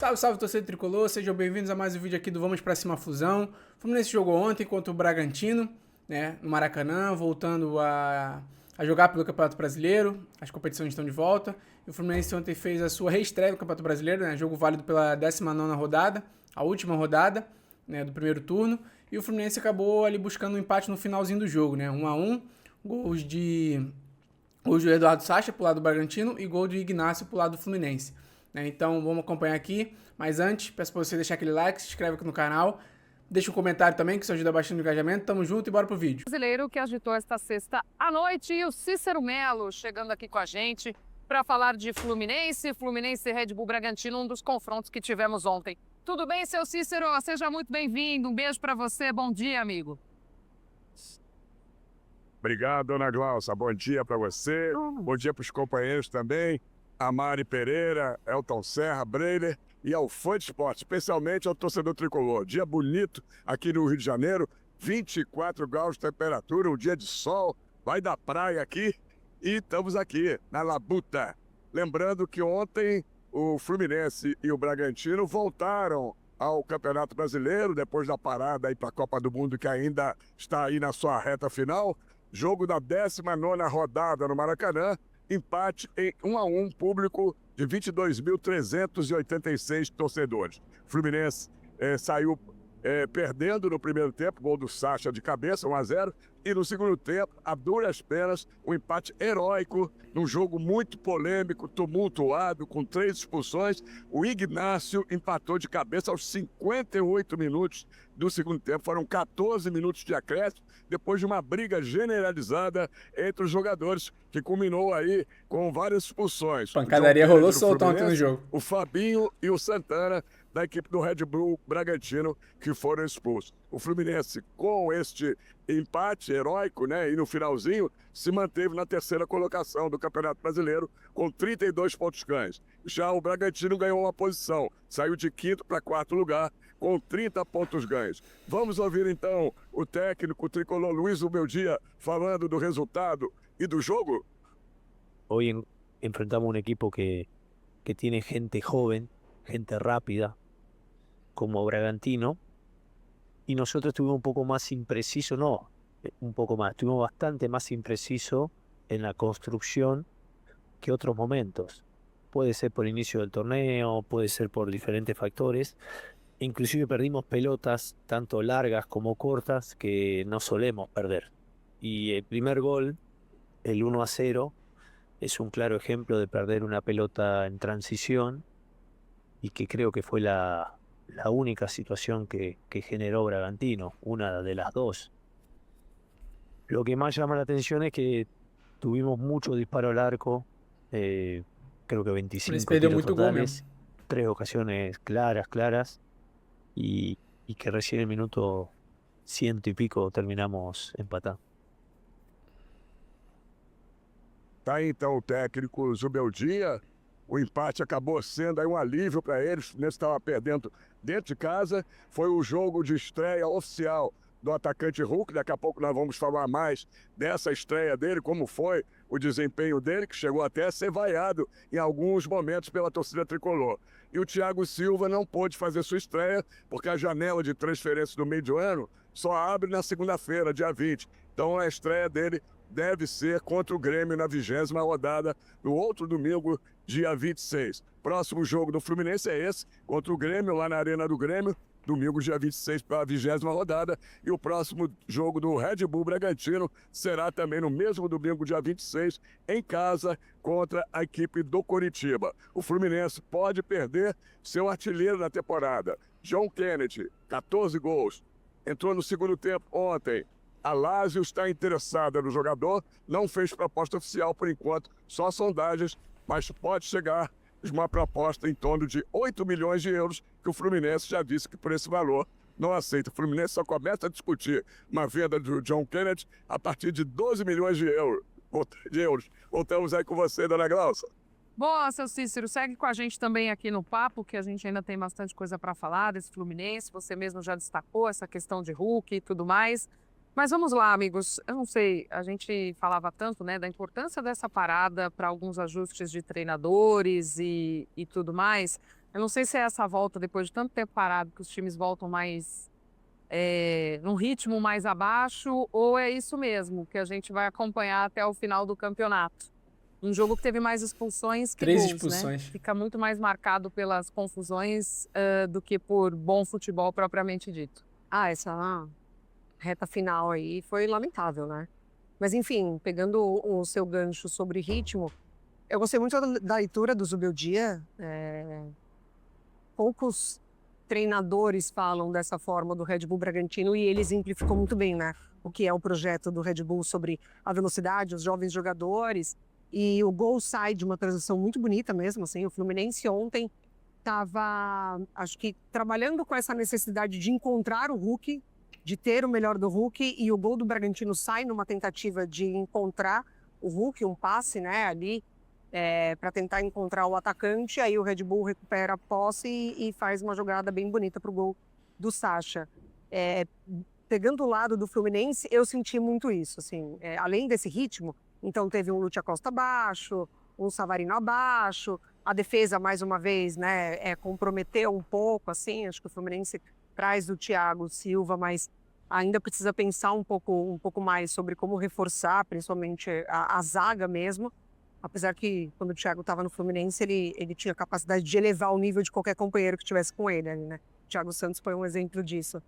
Salve, salve, torcedor tricolor, sejam bem-vindos a mais um vídeo aqui do Vamos Pra Cima Fusão. O Fluminense jogou ontem contra o Bragantino, né, no Maracanã, voltando a jogar pelo Campeonato Brasileiro. As competições estão de volta. E o Fluminense ontem fez a sua reestreia no Campeonato Brasileiro, né, jogo válido pela 19ª rodada, a última rodada, né, do primeiro turno. E o Fluminense acabou ali buscando um empate no finalzinho do jogo, né, 1-1, gols do Eduardo Sacha pro lado do Bragantino e gol de Ignacio pro lado do Fluminense. Então vamos acompanhar aqui, mas antes peço para você deixar aquele like, se inscreve aqui no canal, deixa um comentário também que isso ajuda bastante no engajamento. Tamo junto e bora pro vídeo. Brasileiro que agitou esta sexta à noite e o Cícero Melo chegando aqui com a gente para falar de Fluminense e Red Bull Bragantino, um dos confrontos que tivemos ontem. Tudo bem, seu Cícero? Seja muito bem-vindo, um beijo para você, bom dia, amigo. Obrigado, dona Glaucia. Bom dia para você, bom dia para os companheiros também, a Mari Pereira, Elton Serra, Breiler e ao fã de esporte, especialmente ao torcedor tricolor. Dia bonito aqui no Rio de Janeiro, 24 graus de temperatura, um dia de sol, vai da praia aqui e estamos aqui na Labuta. Lembrando que ontem o Fluminense e o Bragantino voltaram ao Campeonato Brasileiro, depois da parada aí para a Copa do Mundo, que ainda está aí na sua reta final. Jogo da 19ª rodada no Maracanã, empate em 1-1, público de 22.386 torcedores. Fluminense saiu perdendo no primeiro tempo, gol do Sacha de cabeça, 1-0, e no segundo tempo, a duras penas, um empate heróico, num jogo muito polêmico, tumultuado, com 3 expulsões. O Ignacio empatou de cabeça aos 58 minutos do segundo tempo, foram 14 minutos de acréscimo, depois de uma briga generalizada entre os jogadores, que culminou aí com várias expulsões. Pancadaria rolou solto ontem no jogo. O Fabinho e o Santana, da equipe do Red Bull Bragantino, que foram expulsos. O Fluminense, com este empate heróico, né, e no finalzinho, se manteve na terceira colocação do Campeonato Brasileiro, com 32 pontos ganhos. Já o Bragantino ganhou uma posição, saiu de quinto para quarto lugar, com 30 pontos ganhos. Vamos ouvir então o técnico tricolor Luiz Ubeldia falando do resultado e do jogo? Hoy enfrentamos un equipo que tiene gente joven, gente rápida, como Bragantino, y nosotros estuvimos un poco más impreciso, estuvimos bastante más impreciso en la construcción que otros momentos. Puede ser por inicio del torneo, puede ser por diferentes factores. Inclusive perdimos pelotas, tanto largas como cortas, que no solemos perder. Y el primer gol, el 1-0, es un claro ejemplo de perder una pelota en transición y que creo que fue la única situación que generó Bragantino, una de las dos. Lo que más llama la atención es que tuvimos mucho disparo al arco, creo que 25 tiros totales, 3 ocasiones claras, y que recién en el minuto 100 y pico terminamos empatando. Tá aí então o técnico Zubeldia. O empate acabou sendo aí um alívio para eles. O Fluminense estava perdendo dentro de casa. Foi o jogo de estreia oficial do atacante Hulk. Daqui a pouco nós vamos falar mais dessa estreia dele, como foi o desempenho dele, que chegou até a ser vaiado em alguns momentos pela torcida tricolor. E o Thiago Silva não pôde fazer sua estreia, porque a janela de transferência do meio de ano só abre na segunda-feira, dia 20. Então a estreia dele deve ser contra o Grêmio na 20ª rodada, no outro domingo, dia 26. Próximo jogo do Fluminense é esse, contra o Grêmio, lá na Arena do Grêmio, domingo, dia 26, para a 20ª rodada. E o próximo jogo do Red Bull Bragantino será também no mesmo domingo, dia 26, em casa, contra a equipe do Coritiba. O Fluminense pode perder seu artilheiro na temporada, John Kennedy, 14 gols. Entrou no segundo tempo ontem. A Lazio está interessada no jogador, não fez proposta oficial por enquanto, só sondagens, mas pode chegar uma proposta em torno de 8 milhões de euros, que o Fluminense já disse que por esse valor não aceita. O Fluminense só começa a discutir uma venda do John Kennedy a partir de 12 milhões de euros. Voltamos aí com você, dona Glaucia. Bom, seu Cícero, segue com a gente também aqui no papo, que a gente ainda tem bastante coisa para falar desse Fluminense. Você mesmo já destacou essa questão de Hulk e tudo mais. Mas vamos lá, amigos. Eu não sei, a gente falava tanto, né, da importância dessa parada para alguns ajustes de treinadores e tudo mais. Eu não sei se é essa volta, depois de tanto tempo parado, que os times voltam mais num ritmo mais abaixo, ou é isso mesmo, que a gente vai acompanhar até o final do campeonato. Um jogo que teve mais expulsões que 3 gols, expulsões. né? Fica muito mais marcado pelas confusões do que por bom futebol propriamente dito. Essa reta final aí foi lamentável, né? Mas enfim, pegando o seu gancho sobre ritmo, eu gostei muito da leitura do Zubeldia. Poucos treinadores falam dessa forma do Red Bull Bragantino e ele exemplificou muito bem, né? O que é o projeto do Red Bull sobre a velocidade, os jovens jogadores. E o gol sai de uma transição muito bonita mesmo, assim. O Fluminense ontem estava, acho que, trabalhando com essa necessidade de encontrar o Hulk, de ter o melhor do Hulk, e o gol do Bragantino sai numa tentativa de encontrar o Hulk, um passe, né, ali, para tentar encontrar o atacante. Aí o Red Bull recupera a posse e faz uma jogada bem bonita para o gol do Sacha. Pegando o lado do Fluminense, eu senti muito isso, assim, além desse ritmo. Então teve um Lúcio Acosta abaixo, um Savarino abaixo, a defesa mais uma vez, né, comprometeu um pouco, assim. Acho que o Fluminense traz o Thiago Silva, mas ainda precisa pensar um pouco mais sobre como reforçar, principalmente a zaga mesmo. Apesar que quando o Thiago estava no Fluminense, ele tinha capacidade de elevar o nível de qualquer companheiro que estivesse com ele, né? O Thiago Santos foi um exemplo disso.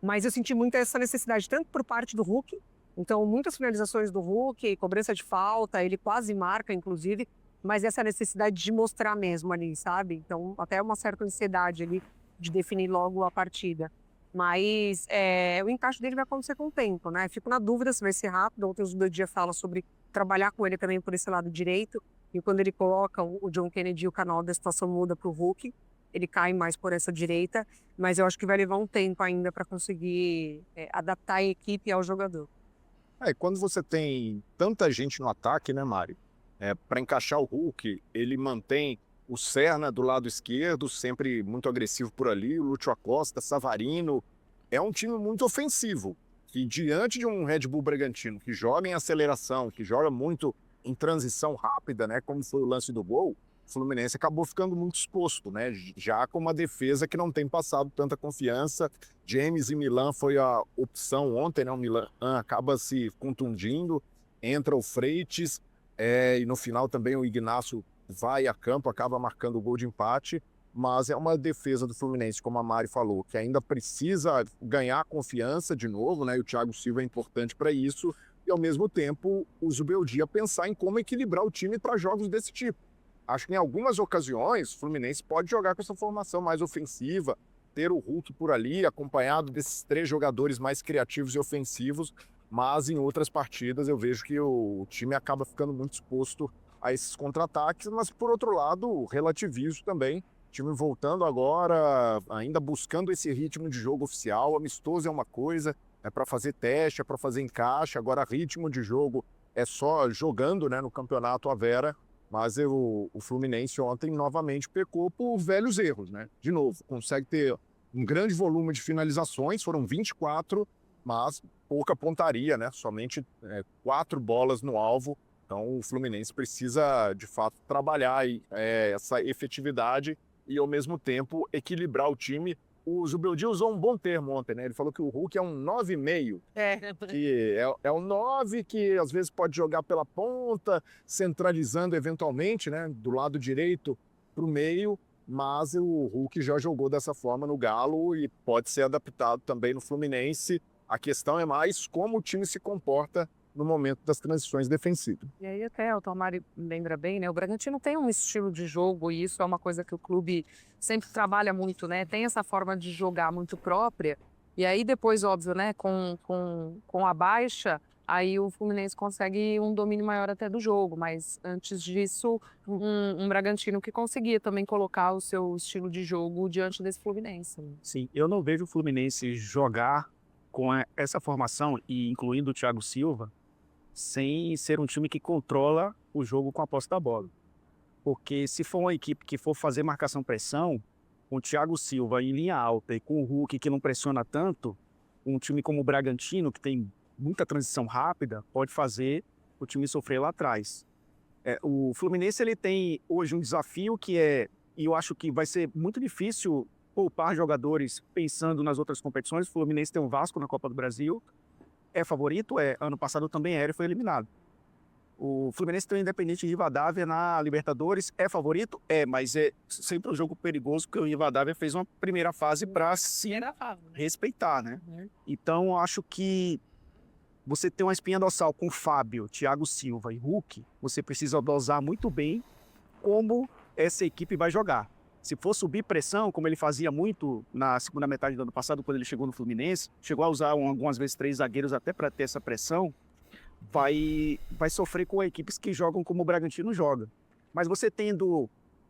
Mas eu senti muito essa necessidade, tanto por parte do Hulk. Então, muitas finalizações do Hulk, cobrança de falta, ele quase marca, inclusive, mas essa necessidade de mostrar mesmo ali, sabe? Então, até uma certa ansiedade ali de definir logo a partida. Mas o encaixe dele vai acontecer com o tempo, né? Fico na dúvida se vai ser rápido. Ontem o Zubeldia fala sobre trabalhar com ele também por esse lado direito. E quando ele coloca o John Kennedy, o canal da situação muda para o Hulk. Ele cai mais por essa direita. Mas eu acho que vai levar um tempo ainda para conseguir adaptar a equipe ao jogador. Quando você tem tanta gente no ataque, né, Mário? Para encaixar o Hulk, ele mantém o Serna do lado esquerdo, sempre muito agressivo por ali, o Lúcio Acosta, Savarino. É um time muito ofensivo. E diante de um Red Bull Bragantino que joga em aceleração, que joga muito em transição rápida, né, como foi o lance do gol, o Fluminense acabou ficando muito exposto, né, já com uma defesa que não tem passado tanta confiança. James e Milan foi a opção ontem, né, o Milan acaba se contundindo, entra o Freitas, e no final também o Ignacio vai a campo, acaba marcando o gol de empate. Mas é uma defesa do Fluminense, como a Mari falou, que ainda precisa ganhar confiança de novo, né? E o Thiago Silva é importante para isso. E, ao mesmo tempo, o Zubeldia pensar em como equilibrar o time para jogos desse tipo. Acho que em algumas ocasiões, o Fluminense pode jogar com essa formação mais ofensiva, ter o Hulk por ali, acompanhado desses 3 jogadores mais criativos e ofensivos. Mas em outras partidas eu vejo que o time acaba ficando muito exposto a esses contra-ataques. Mas, por outro lado, relativizo também. Time voltando agora, ainda buscando esse ritmo de jogo oficial. Amistoso é uma coisa, é para fazer teste, é para fazer encaixe. Agora, ritmo de jogo é só jogando, né, no campeonato à Vera. Mas o Fluminense ontem novamente pecou por velhos erros, né? De novo, consegue ter um grande volume de finalizações, foram 24, mas pouca pontaria, né? Somente 4 bolas no alvo. Então o Fluminense precisa, de fato, trabalhar essa efetividade e, ao mesmo tempo, equilibrar o time. O Zubeldia usou um bom termo ontem, né? Ele falou que o Hulk é um 9,5. Que é um 9 que, às vezes, pode jogar pela ponta, centralizando, eventualmente, né? Do lado direito para o meio. Mas o Hulk já jogou dessa forma no Galo e pode ser adaptado também no Fluminense. A questão é mais como o time se comporta no momento das transições defensivas. E aí até o Tomari lembra bem, né? O Bragantino tem um estilo de jogo e isso é uma coisa que o clube sempre trabalha muito, né? Tem essa forma de jogar muito própria. E aí depois, óbvio, né? Com a baixa, aí o Fluminense consegue um domínio maior até do jogo. Mas antes disso, um Bragantino que conseguia também colocar o seu estilo de jogo diante desse Fluminense. Sim, eu não vejo o Fluminense jogar com essa formação, e incluindo o Thiago Silva, sem ser um time que controla o jogo com a posse da bola. Porque se for uma equipe que for fazer marcação-pressão, com o Thiago Silva em linha alta e com o Hulk que não pressiona tanto, um time como o Bragantino, que tem muita transição rápida, pode fazer o time sofrer lá atrás. O Fluminense ele tem hoje um desafio que é e eu acho que vai ser muito difícil poupar jogadores pensando nas outras competições. O Fluminense tem um Vasco na Copa do Brasil, é favorito? É. Ano passado também era e foi eliminado. O Fluminense tem o Independente Rivadavia na Libertadores, é favorito? É, mas é sempre um jogo perigoso, porque o Rivadavia fez uma primeira fase para se respeitar, né? Então, acho que você tem uma espinha dorsal com Fábio, Thiago Silva e Hulk, você precisa dosar muito bem como essa equipe vai jogar. Se for subir pressão, como ele fazia muito na segunda metade do ano passado, quando ele chegou no Fluminense, chegou a usar algumas vezes 3 zagueiros até para ter essa pressão, vai sofrer com equipes que jogam como o Bragantino joga. Mas você tendo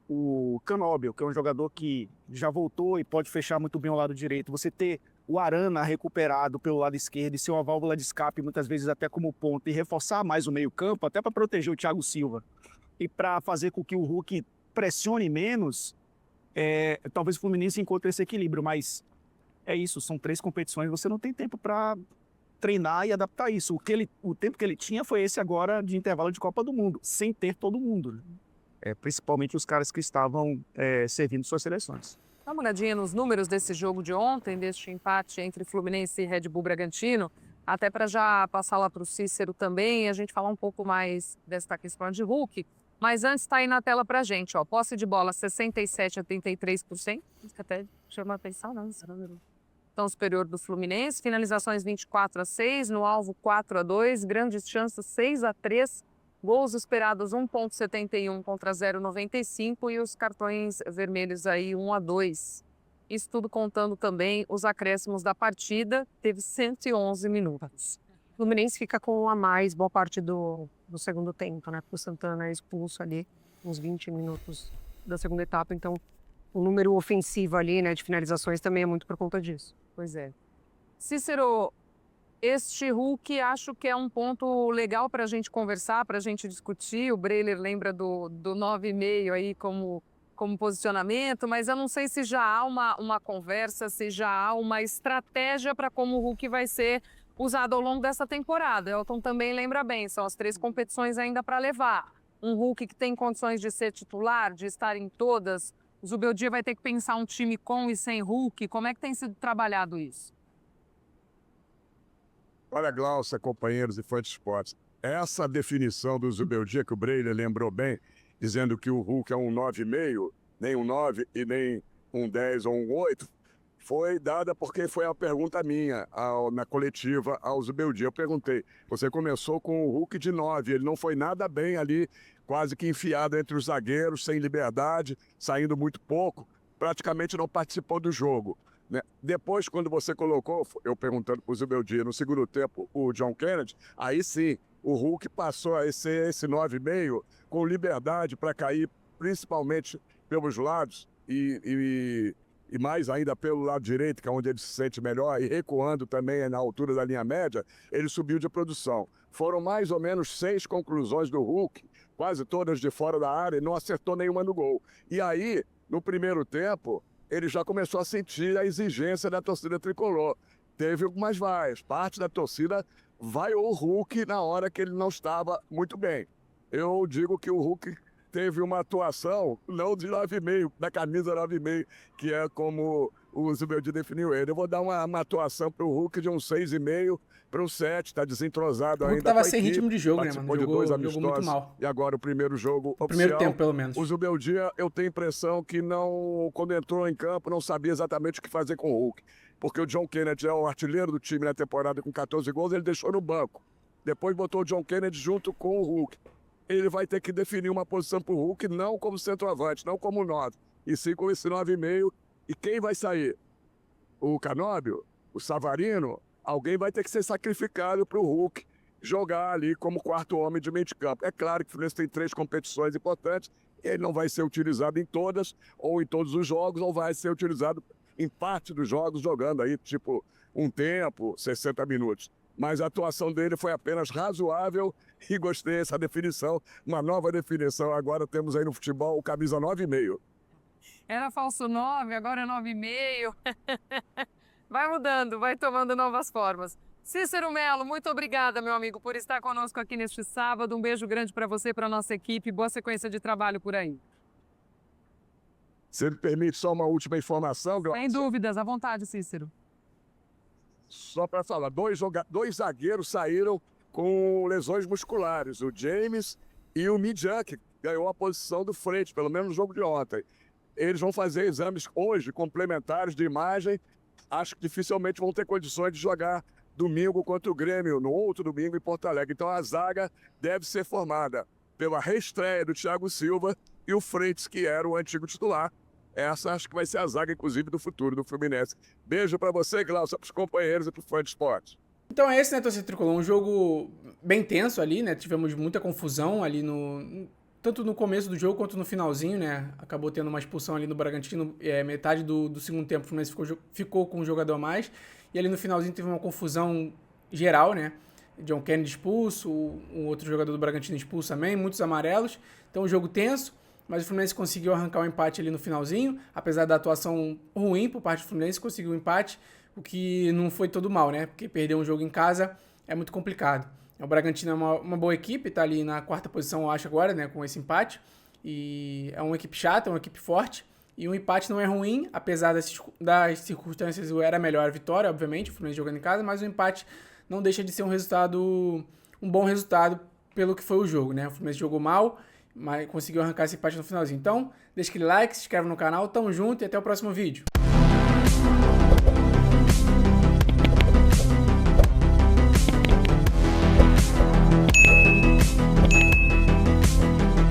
o Canóbio, que é um jogador que já voltou e pode fechar muito bem o lado direito, você ter o Arana recuperado pelo lado esquerdo e ser uma válvula de escape, muitas vezes até como ponta, e reforçar mais o meio-campo, até para proteger o Thiago Silva, e para fazer com que o Hulk pressione menos, talvez o Fluminense encontre esse equilíbrio, mas é isso, são 3 competições, você não tem tempo para treinar e adaptar isso. O tempo que ele tinha foi esse agora de intervalo de Copa do Mundo, sem ter todo mundo, né? Principalmente os caras que estavam servindo suas seleções. Dá uma olhadinha nos números desse jogo de ontem, deste empate entre Fluminense e Red Bull Bragantino, até para já passar lá para o Cícero também e a gente falar um pouco mais desta questão de Hulk. Mas antes está aí na tela para a gente, ó, posse de bola 67% a 83%, isso que até chama a atenção, não, esse número tão superior do Fluminense, finalizações 24-6, no alvo 4-2, grandes chances 6-3, gols esperados 1,71 contra 0,95 e os cartões vermelhos aí 1-2. Isso tudo contando também os acréscimos da partida, teve 111 minutos. O Fluminense fica com um a mais boa parte do segundo tempo, né? Porque o Santana é expulso ali uns 20 minutos da segunda etapa, então o número ofensivo ali, né, de finalizações também é muito por conta disso. Pois é. Cícero, este Hulk acho que é um ponto legal para a gente conversar, para a gente discutir. O Breiler lembra do 9,5 aí como posicionamento, mas eu não sei se já há uma conversa, se já há uma estratégia para como o Hulk vai ser usado ao longo dessa temporada. Elton também lembra bem, são as 3 competições ainda para levar. Um Hulk que tem condições de ser titular, de estar em todas. O Zubeldia vai ter que pensar um time com e sem Hulk. Como é que tem sido trabalhado isso? Olha, Glaucia, companheiros e fãs de esportes, essa definição do Zubeldia que o Breiler lembrou bem, dizendo que o Hulk é um 9,5, nem um 9 e nem um 10 ou um 8, foi dada porque foi a pergunta minha na coletiva ao Zubeldia. Eu perguntei, você começou com o Hulk de 9, ele não foi nada bem ali, quase que enfiado entre os zagueiros, sem liberdade, saindo muito pouco, praticamente não participou do jogo, né? Depois, quando você colocou, eu perguntando para o Zubeldia, no segundo tempo, o John Kennedy, aí sim, o Hulk passou a ser esse 9,5 com liberdade para cair, principalmente pelos lados e mais ainda pelo lado direito, que é onde ele se sente melhor, e recuando também na altura da linha média, ele subiu de produção. Foram mais ou menos 6 conclusões do Hulk, quase todas de fora da área, e não acertou nenhuma no gol. E aí, no primeiro tempo, ele já começou a sentir a exigência da torcida tricolor. Teve algumas vaias, parte da torcida vaiou o Hulk na hora que ele não estava muito bem. Eu digo que o Hulk teve uma atuação, não de 9,5, da camisa 9,5, que é como o Zubeldia definiu ele. Eu vou dar uma atuação para o Hulk de um 6,5 para um 7, está desentrosado ainda. O Hulk estava sem ritmo de jogo, né, mano? Participou de 2 jogou muito amistosos mal. e agora o primeiro jogo oficial. Primeiro tempo, pelo menos. O Zubeldia, eu tenho a impressão que não, quando entrou em campo, não sabia exatamente o que fazer com o Hulk. Porque o John Kennedy é o artilheiro do time na temporada com 14 gols, ele deixou no banco. Depois botou o John Kennedy junto com o Hulk. Ele vai ter que definir uma posição para o Hulk, não como centroavante, não como 9, e sim com esse 9,5. E quem vai sair? O Canóbio? O Savarino? Alguém vai ter que ser sacrificado para o Hulk jogar ali como quarto homem de meio de campo. É claro que o Fluminense tem 3 competições importantes, ele não vai ser utilizado em todas, ou em todos os jogos, ou vai ser utilizado em parte dos jogos, jogando aí, tipo, um tempo, 60 minutos. Mas a atuação dele foi apenas razoável e gostei dessa definição, uma nova definição. Agora temos aí no futebol o camisa 9,5. Era falso 9, agora é 9,5. Vai mudando, vai tomando novas formas. Cícero Melo, muito obrigada, meu amigo, por estar conosco aqui neste sábado. Um beijo grande para você e para a nossa equipe. Boa sequência de trabalho por aí. Se ele permite só uma última informação, Sem dúvidas, à vontade, Cícero. só para falar, dois zagueiros saíram com lesões musculares, o James e o Midjan, que ganhou a posição do frente, pelo menos no jogo de ontem. Eles vão fazer exames hoje, complementares de imagem. Acho que dificilmente vão ter condições de jogar domingo contra o Grêmio, no outro domingo em Porto Alegre. Então a zaga deve ser formada pela reestreia do Thiago Silva e o Freitas, que era o antigo titular. Essa acho que vai ser a zaga, inclusive, do futuro do Fluminense. Beijo para você, Glaucio, para os companheiros e para o fã de esporte. Então é esse, né, torcedor tricolor? Um jogo bem tenso ali, né? Tivemos muita confusão ali tanto no começo do jogo quanto no finalzinho, né? Acabou tendo uma expulsão ali no Bragantino, metade do segundo tempo o Fluminense ficou com um jogador a mais. E ali no finalzinho teve uma confusão geral, né? John Kennedy expulso, um outro jogador do Bragantino expulso também, muitos amarelos. Então um jogo tenso, mas o Fluminense conseguiu arrancar o empate ali no finalzinho. Apesar da atuação ruim por parte do Fluminense, conseguiu o empate, o que não foi todo mal, né? Porque perder um jogo em casa é muito complicado. O Bragantino é uma boa equipe, tá ali na 4ª posição, eu acho, agora, né, com esse empate. E é uma equipe chata, uma equipe forte. E o empate não é ruim, apesar das circunstâncias, era melhor a vitória, obviamente, o Fluminense jogando em casa, mas o empate não deixa de ser um bom resultado pelo que foi o jogo, né? O Fluminense jogou mal, mas conseguiu arrancar esse empate no finalzinho. Então, deixa aquele like, se inscreve no canal, tamo junto e até o próximo vídeo.